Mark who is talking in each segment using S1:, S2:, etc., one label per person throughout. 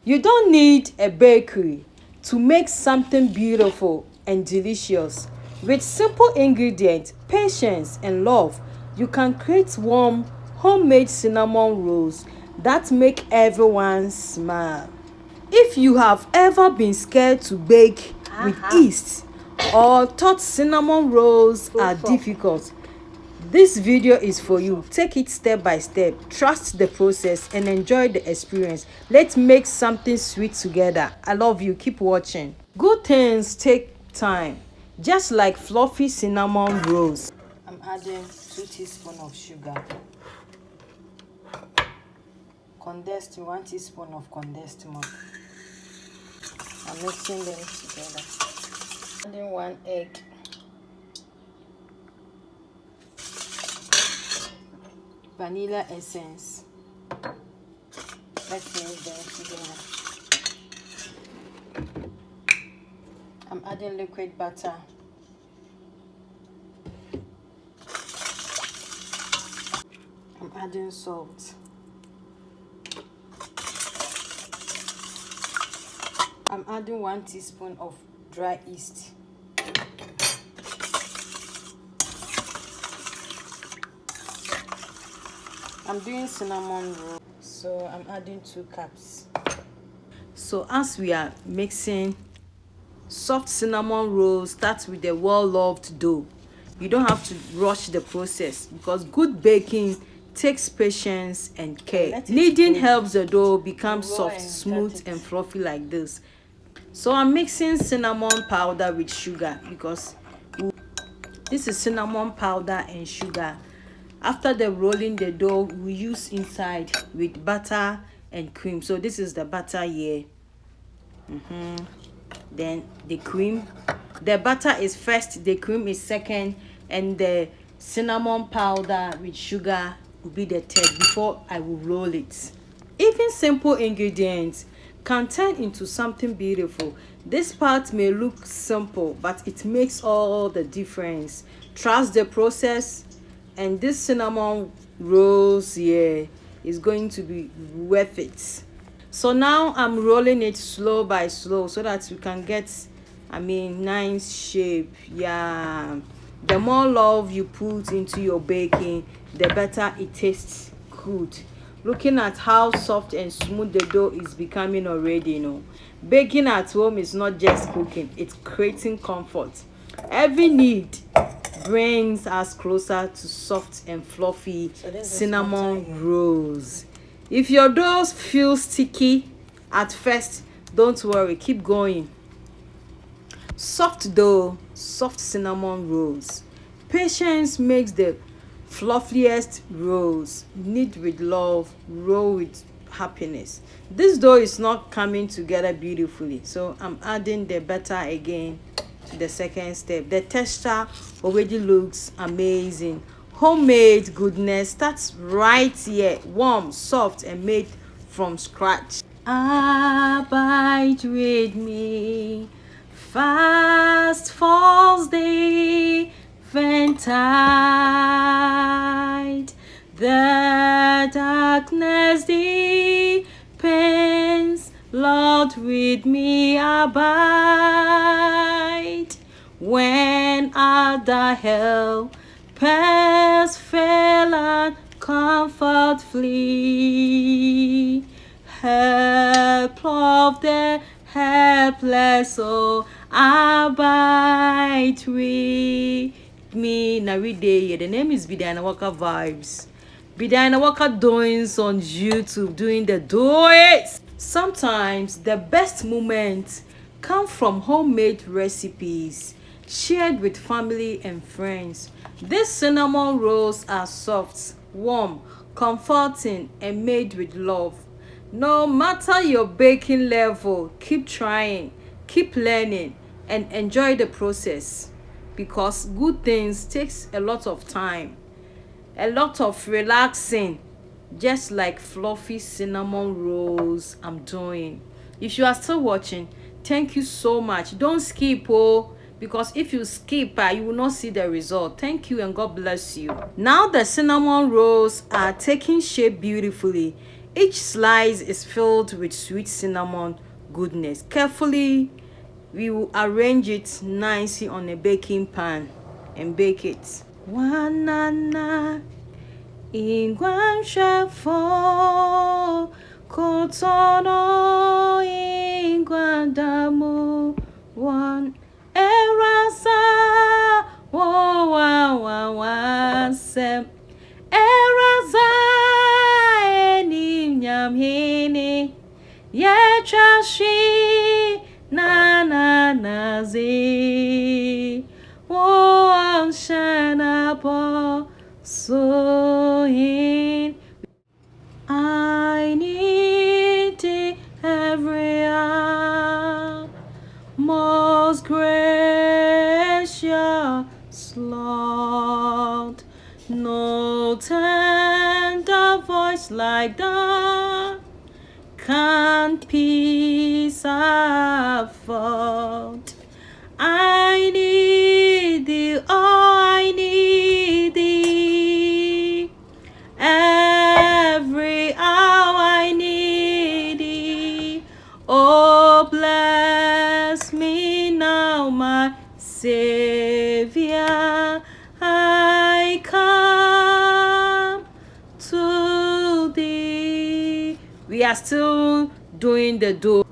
S1: You don't need a bakery to make something beautiful and delicious. With simple ingredients, patience, and love, you can create warm, homemade cinnamon rolls that make everyone smile. If you have ever been scared to bake with yeast or thought cinnamon rolls are difficult, this video is for you. Take it step by step, trust the process, and enjoy the experience. Let's make something sweet together. I love you. Keep watching. Good things take time, just like fluffy cinnamon rolls. I'm adding 2 teaspoons of sugar. Condensed, 1 teaspoon of condensed milk. I'm mixing them together. Adding 1 egg. Vanilla essence. Let's mix them together. I'm adding liquid butter. I'm adding salt. I'm adding 1 teaspoon of dry yeast. I'm doing cinnamon roll, so I'm adding 2 cups. So as we are mixing, soft cinnamon rolls start with the well-loved dough. You don't have to rush the process because good baking takes patience and care. Kneading helps the dough become soft, smooth, and fluffy like this. So I'm mixing cinnamon powder with sugar because this is cinnamon powder and sugar. After the rolling the dough, we use inside with butter and cream. So this is the butter here. Then the cream. The butter is first, the cream is second, and the cinnamon powder with sugar will be the third before I will roll it. Even simple ingredients can turn into something beautiful. This part may look simple, but it makes all the difference. Trust the process, and this cinnamon rolls here is going to be worth it. So now I'm rolling it slow by slow so that we can get nice shape. Yeah, the more love you put into your baking, the better it tastes good. Looking at how soft and smooth the dough is becoming already, baking at home is not just cooking, it's creating comfort. Every need brings us closer to soft and fluffy cinnamon rolls. If your dough feels sticky at first, don't worry, keep going. Soft dough, soft cinnamon rolls. Patience makes the fluffiest rolls. Knead with love, roll with happiness. This dough is not coming together beautifully, so I'm adding the butter again to the second step. The texture already looks amazing. Homemade goodness starts right here, warm, soft, and made from scratch. Abide with me, fast falls the eventide, the darkness deepens, Lord, with me abide. When at the hell pass fail and comfort flee, help of the helpless, oh, abide with me. Now we day. The name is Bidana Walker Vibes. Bidana Walker Doings on YouTube, doing the doings. Sometimes the best moments come from homemade recipes shared with family and friends. These cinnamon rolls are soft, warm, comforting, and made with love. No matter your baking level, keep trying, keep learning, and enjoy the process, because good things takes a lot of time, a lot of relaxing, just like fluffy cinnamon rolls I'm doing. If you are still watching, thank you so much. Don't skip, because if you skip, you will not see the result. Thank you and God bless you. Now the cinnamon rolls are taking shape beautifully. Each slice is filled with sweet cinnamon goodness. Carefully, we will arrange it nicely on a baking pan and bake it. Wanana ingwanshafo kotono ingwandamu one erasa wo wa sem eraza eni nyamhini yechashi na zi wo shana po so in I need thee every hour, most gracious Lord. No tender voice like that can peace afford. I need thee, oh, I need thee. Every hour I need thee. Oh, bless me now, my Savior. I come to thee. We are still doing the dough.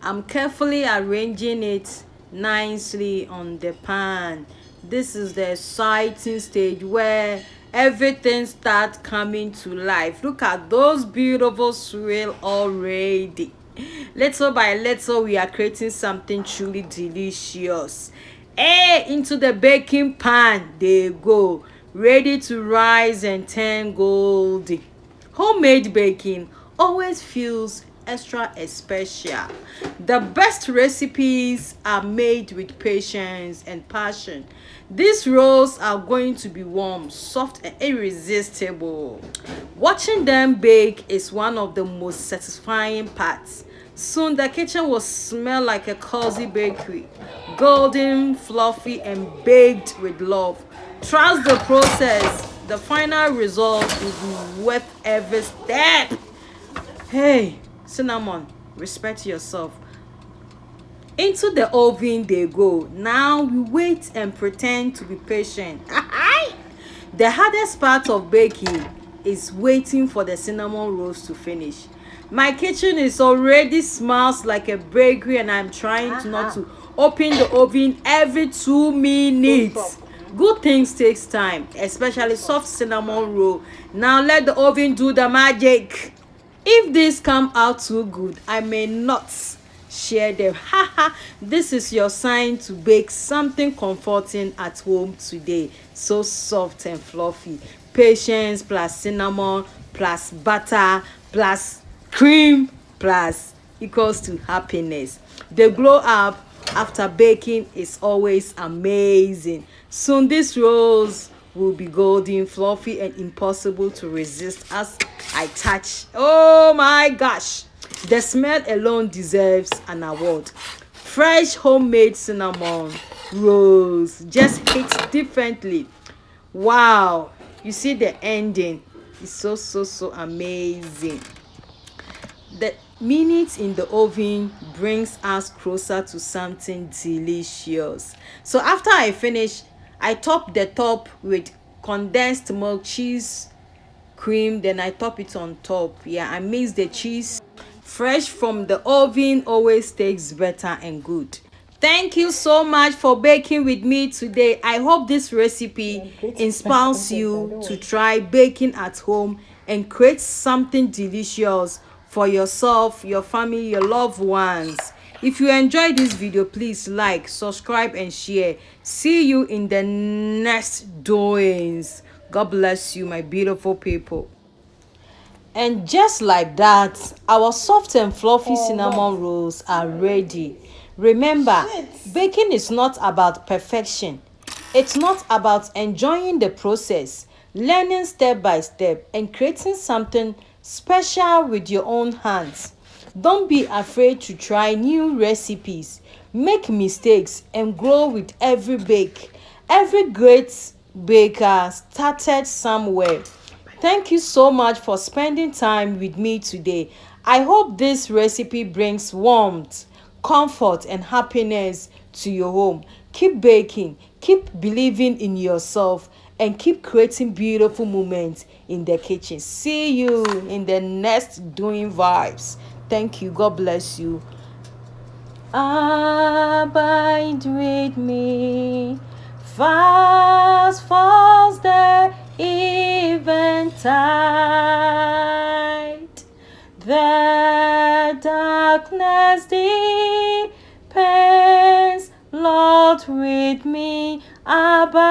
S1: I'm carefully arranging it nicely on the pan. This is the exciting stage where everything starts coming to life. Look at those beautiful swirl already. Little by little, we are creating something truly delicious. Hey, into the baking pan they go, ready to rise and turn golden. Homemade baking always feels extra special. The best recipes are made with patience and passion. These rolls are going to be warm, soft, and irresistible. Watching them bake is one of the most satisfying parts. Soon the kitchen will smell like a cozy bakery, golden, fluffy, and baked with love. Trust the process. The final result will be worth every step. Hey, cinnamon, respect yourself. Into the oven they go. Now we wait and pretend to be patient. The hardest part of baking is waiting for the cinnamon rolls to finish. My kitchen is already smells like a bakery, and I'm trying to not to open the oven every 2 minutes. Good things takes time, especially soft cinnamon roll. Now let the oven do the magic. If this come out too good, I may not share them. This is your sign to bake something comforting at home today. So soft and fluffy. Patience plus cinnamon plus butter plus cream plus equals to happiness. The glow up after baking is always amazing. Soon these rolls will be golden, fluffy, and impossible to resist as I touch. Oh my gosh, the smell alone deserves an award. Fresh homemade cinnamon rolls just hit differently. Wow, you see the ending is so amazing. The minutes in the oven brings us closer to something delicious. So after I finish, I top the top with condensed milk, cheese, cream, then I top it on top. Yeah, I mix the cheese. Fresh from the oven always tastes better and good. Thank you so much for baking with me today. I hope this recipe inspires you to try baking at home and create something delicious for yourself, your family, your loved ones. If you enjoyed this video, please like, subscribe, and share. See you in the next doings. God bless you, my beautiful people. And just like that, our soft and fluffy cinnamon rolls are ready. Remember, baking is not about perfection. It's not about enjoying the process, learning step by step, and creating something special with your own hands. Don't be afraid to try new recipes, make mistakes, and grow with every bake. Every great baker started somewhere. Thank you so much for spending time with me today. I hope this recipe brings warmth, comfort, and happiness to your home. Keep baking, keep believing in yourself, and keep creating beautiful moments in the kitchen. See you in the next doing vibes. Thank you. God bless you. Abide with me. Fast falls the eventide. The darkness deepens. Lord, with me abide.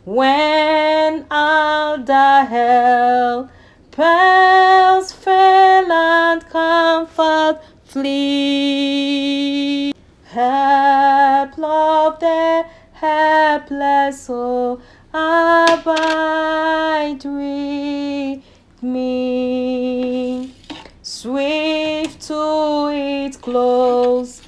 S1: When all the hell bells fail and comfort flee. Help of the helpless soul, abide with me. Swift to its close,